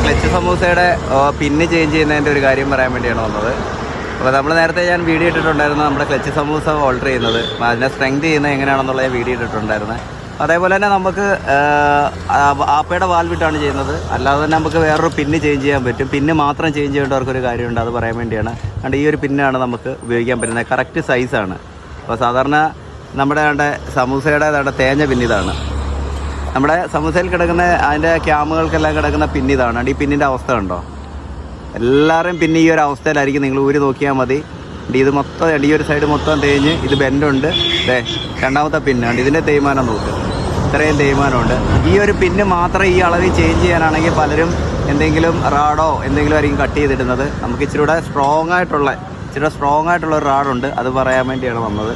Clutch സമൂസയുടെ പിന്ന് change ചെയ്യുന്നതിൻ്റെ ഒരു കാര്യം പറയാൻ വേണ്ടിയാണ് വന്നത്. അപ്പോൾ നമ്മൾ നേരത്തെ ഞാൻ വീഡിയോ ഇട്ടിട്ടുണ്ടായിരുന്നു നമ്മുടെ ക്ലച്ച് സമൂസ ഓൾട്ടർ ചെയ്യുന്നത്, അതിനെ സ്ട്രെങ്ത് ചെയ്യുന്നത് എങ്ങനെയാണെന്നുള്ള ഞാൻ വീഡിയോ ഇട്ടിട്ടുണ്ടായിരുന്നത്. അതേപോലെ തന്നെ നമുക്ക് ആപ്പയുടെ വാൽവിട്ടാണ് ചെയ്യുന്നത്. അല്ലാതെ തന്നെ നമുക്ക് വേറൊരു പിന്ന് ചേഞ്ച് ചെയ്യാൻ പറ്റും. പിന്ന് മാത്രം ചേഞ്ച് ചെയ്യേണ്ടവർക്കൊരു കാര്യമുണ്ട്, അത് പറയാൻ വേണ്ടിയാണ്. അതുകൊണ്ട് ഈ ഒരു പിന്നാണ് നമുക്ക് ഉപയോഗിക്കാൻ പറ്റുന്നത്. കറക്റ്റ് സൈസാണ്. അപ്പോൾ സാധാരണ നമ്മുടെ സമൂസയുടെ തേഞ്ഞ പിന്നിതാണ്. നമ്മുടെ സമൂസയിൽ കിടക്കുന്ന അതിൻ്റെ ക്യാമുകൾക്കെല്ലാം കിടക്കുന്ന പിന്നിതാണ്. ഈ പിന്നിൻ്റെ അവസ്ഥ ഉണ്ടോ? എല്ലാവരും പിന്നെ ഈ ഒരു അവസ്ഥയിലായിരിക്കും. നിങ്ങൾ ഊരി നോക്കിയാൽ മതി. ഇത് മൊത്തം ഈ ഒരു സൈഡ് മൊത്തം തേഞ്ഞ് ഇത് ബെൻഡുണ്ട്. രണ്ടാമത്തെ പിന്നാണ്. ഇതിൻ്റെ തേയ്മാനം നോക്ക്, ഇത്രയും തേയ്മാനമുണ്ട്. ഈ ഒരു പിന്ന് മാത്രം ഈ അളവിൽ ചേഞ്ച് ചെയ്യാനാണെങ്കിൽ പലരും എന്തെങ്കിലും റാഡോ എന്തെങ്കിലും ആയിരിക്കും കട്ട് ചെയ്തിടുന്നത്. നമുക്ക് ഇച്ചിരി സ്ട്രോങ് ആയിട്ടുള്ള ഒരു റാഡുണ്ട്, അത് പറയാൻ വേണ്ടിയാണ് വന്നത്.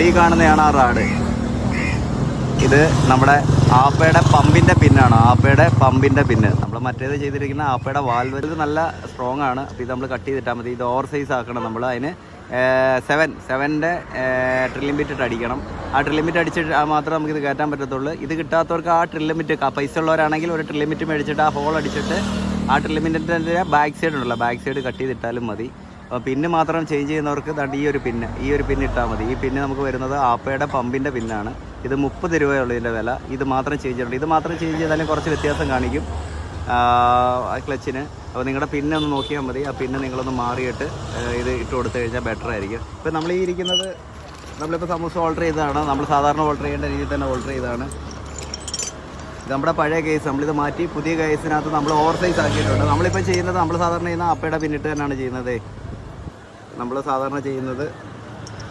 ഈ കാണുന്നതാണ് ആ റാഡ്. ഇത് നമ്മുടെ ആപ്പയുടെ പമ്പിൻ്റെ പിന്നാണ്. ആപ്പയുടെ പമ്പിൻ്റെ പിന്ന്. നമ്മൾ മറ്റേത് ചെയ്തിരിക്കുന്ന ആപ്പയുടെ വാൽവ്. ഇത് നല്ല സ്ട്രോങ് ആണ്. അപ്പോൾ ഇത് നമ്മൾ കട്ട് ചെയ്തിട്ടാൽ മതി. ഇത് ഓവർ സൈസ് ആക്കണം നമ്മൾ. അതിന് 7ൻ്റെ ഡ്രില്ലിംഗ് ബിറ്റ് അടിക്കണം. ആ ഡ്രില്ലിംഗ് ബിറ്റ് അടിച്ചിട്ട് മാത്രമേ നമുക്കിത് കയറ്റാൻ പറ്റത്തുള്ളൂ. ഇത് കിട്ടാത്തവർക്ക് ആ ഡ്രില്ലിംഗ് ബിറ്റ്, പൈസ ഉള്ളവരാണെങ്കിൽ ഒരു ഡ്രില്ലിംഗ് ബിറ്റ് മേടിച്ചിട്ട് ആ ഹോൾ അടിച്ചിട്ട് ആ ഡ്രില്ലിംഗ് ബിറ്റിൻ്റെ ബാക്ക് സൈഡ് ഉണ്ടല്ലോ, ബാക്ക് സൈഡ് കട്ട് ചെയ്തിട്ടാലും മതി. അപ്പോൾ പിന്ന് മാത്രം ചേഞ്ച് ചെയ്യുന്നവർക്ക് ഈ ഒരു പിന്ന് ഇട്ടാൽ മതി. ഈ പിന്ന് നമുക്ക് വരുന്നത് ആപ്പയുടെ പമ്പിൻ്റെ പിന്നാണ്. ഇത് 30 രൂപയുള്ളൂ ഇതിൻ്റെ വില. ഇത് മാത്രം ചേഞ്ച് ചെയ്യണം. ഇത് മാത്രം ചേഞ്ച് ചെയ്താലും കുറച്ച് വ്യത്യാസം കാണിക്കും ക്ലച്ചിന്. അപ്പോൾ നിങ്ങളുടെ പിന്ന് ഒന്ന് നോക്കിയാൽ മതി. ആ പിന്ന് നിങ്ങളൊന്ന് മാറിയിട്ട് ഇത് ഇട്ട് കൊടുത്തു കഴിഞ്ഞാൽ ബെറ്റർ ആയിരിക്കും. ഇപ്പോൾ നമ്മൾ ഈ ഇരിക്കുന്നത് നമ്മളിപ്പോൾ സമൂസ ഓൾട്ടർ ചെയ്തതാണ്. നമ്മൾ സാധാരണ ഓൾട്ടർ ചെയ്യേണ്ട രീതിയിൽ തന്നെ ഓൾട്ടർ ചെയ്തതാണ്. ഇത് നമ്മുടെ പഴയ കേസ്. നമ്മളിത് മാറ്റി പുതിയ കേസിനകത്ത് നമ്മൾ ഓവർ സൈസ് ആക്കിയിട്ടുണ്ട്. നമ്മളിപ്പോൾ ചെയ്യുന്നത് നമ്മൾ സാധാരണ ചെയ്യുന്ന ആപ്പയുടെ പിന്നിട്ട് തന്നെയാണ് ചെയ്യുന്നത്. നമ്മൾ സാധാരണ ചെയ്യുന്നത്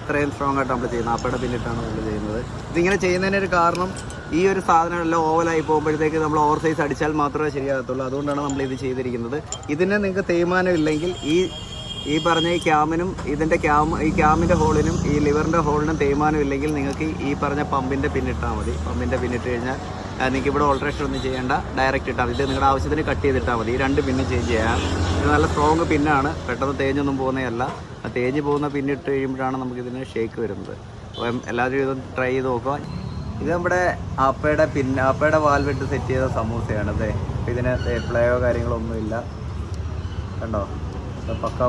ഇത്രയും സ്ട്രോങ് ആയിട്ട് നമ്മൾ ചെയ്യുന്നത് ആപ്പയുടെ പിന്നിട്ടാണ് നമ്മൾ ചെയ്യുന്നത്. ഇതിങ്ങനെ ചെയ്യുന്നതിനൊരു കാരണം ഈ ഒരു സാധനം എല്ലാം ഓവലായി പോകുമ്പോഴത്തേക്ക് നമ്മൾ ഓവർ സൈസ് അടിച്ചാൽ മാത്രമേ ശരിയാകത്തുള്ളൂ. അതുകൊണ്ടാണ് നമ്മൾ ഇത് ചെയ്തിരിക്കുന്നത്. ഇതിന് നിങ്ങൾക്ക് തേയ്മാനം ഇല്ലെങ്കിൽ ഈ പറഞ്ഞ ഈ ക്യാമിനും ഇതിൻ്റെ ഈ ക്യാമിൻ്റെ ഹോളിനും ഈ ലിവറിൻ്റെ ഹോളിനും തേയ്മാനം ഇല്ലെങ്കിൽ നിങ്ങൾക്ക് ഈ പറഞ്ഞ പമ്പിൻ്റെ പിന്നിട്ടാൽ മതി. പമ്പിൻ്റെ പിന്നിട്ട് കഴിഞ്ഞാൽ നിങ്ങൾക്ക് ഇവിടെ ഓൾട്രേഷൻ ഒന്നും ചെയ്യേണ്ട, ഡയറക്റ്റ് ഇട്ടാൽ മതി. ഇത് നിങ്ങളുടെ ആവശ്യത്തിന് കട്ട് ചെയ്തിട്ടാൽ മതി. ഈ 2 പിന്ന് ചേഞ്ച് ചെയ്യാം. ഇത് നല്ല സ്ട്രോങ് പിന്നാണ്, പെട്ടെന്ന് തേഞ്ഞൊന്നും പോകുന്നതല്ല. ആ തേഞ്ഞ് പോകുന്ന പിന്നിട്ട് കഴിയുമ്പോഴാണ് നമുക്കിതിന് ഷേക്ക് വരുന്നത്. അപ്പം എല്ലാവരും ഇതൊന്ന് ട്രൈ ചെയ്ത് നോക്കുക. ഇത് നമ്മുടെ ആപ്പയുടെ വാൽവിട്ട് സെറ്റ് ചെയ്ത സമൂസയാണ്. ഇതിന് പ്ലേയോ കാര്യങ്ങളോ ഒന്നുമില്ല. കണ്ടോ, പക്ക